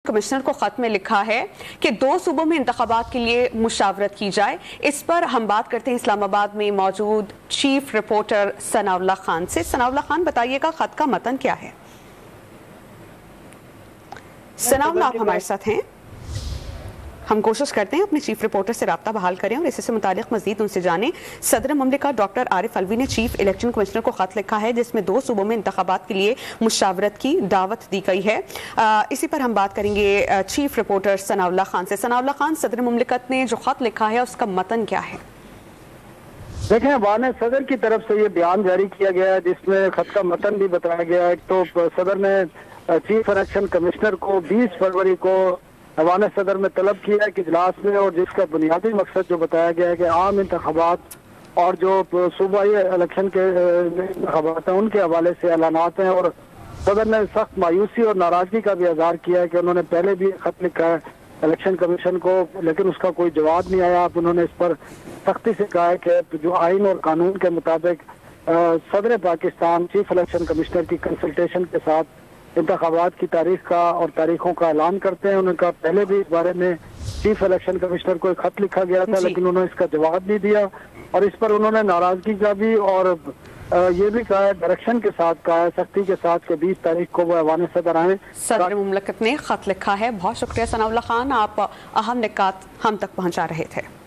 Commissioner को खत में लिखा है कि 2 सूबों में इंतखाबात के लिए मुशावरत की जाए। इस पर हम बात करते हैं इस्लामाबाद में मौजूद चीफ रिपोर्टर सनाउल्लाह खान से। सनाउल्लाह खान, बताइएगा खत का मतन क्या है? सनाउल्लाह, आप हमारे साथ हैं? हम कोशिश करते हैं अपने चीफ रिपोर्टर से राब्ता बहाल करें और इससे मुतालिक मजीद उनसे जानें। सदर मुमलिका डॉक्टर आरिफ अलवी ने चीफ इलेक्शन कमिश्नर को खत लिखा है जिसमें 2 सूबों में इंतखाबात के लिए मुशावरत की दावत दी गई है। इसी पर हम बात करेंगे चीफ रिपोर्टर सनाउल्लाह खान से। सनाउल्लाह खान, सदर मुमलिकत ने जो खत लिखा है उसका मतन क्या है? देखें, अवान सदर की तरफ से ये बयान जारी किया गया है जिसमें खत का मतन भी बताया गया है। तो सदर ने चीफ इलेक्शन कमिश्नर को 20 फरवरी को अवान सदर में तलब किया है कि इजलास में, और जिसका बुनियादी मकसद जो बताया गया है कि आम इंतखाबात और जो सूबाई इलेक्शन के इंतखाबात हैं उनके हवाले से ऐलानात हैं। और सदर ने सख्त मायूसी और नाराजगी का भी इजहार किया है कि उन्होंने पहले भी खत लिखा है इलेक्शन कमीशन को, लेकिन उसका कोई जवाब नहीं आया। अब उन्होंने इस पर सख्ती से कहा है कि जो आइन और कानून के मुताबिक सदर पाकिस्तान चीफ इलेक्शन कमिश्नर की कंसल्टेशन के साथ इंतखाबात की तारीख का और तारीखों का ऐलान करते हैं। उनका पहले भी इस बारे में चीफ इलेक्शन कमिश्नर को एक खत लिखा गया था, लेकिन उन्होंने इसका जवाब नहीं दिया और इस पर उन्होंने नाराजगी का भी और ये भी कहा है, डायरेक्शन के साथ कहा है, सख्ती के साथ कि 20 तारीख को वो ऐवान सदर आए। सदर मुमलिकत ने खत लिखा है। बहुत शुक्रिया सनाउल्लाह खान, आप अहम निकात हम तक पहुंचा रहे थे।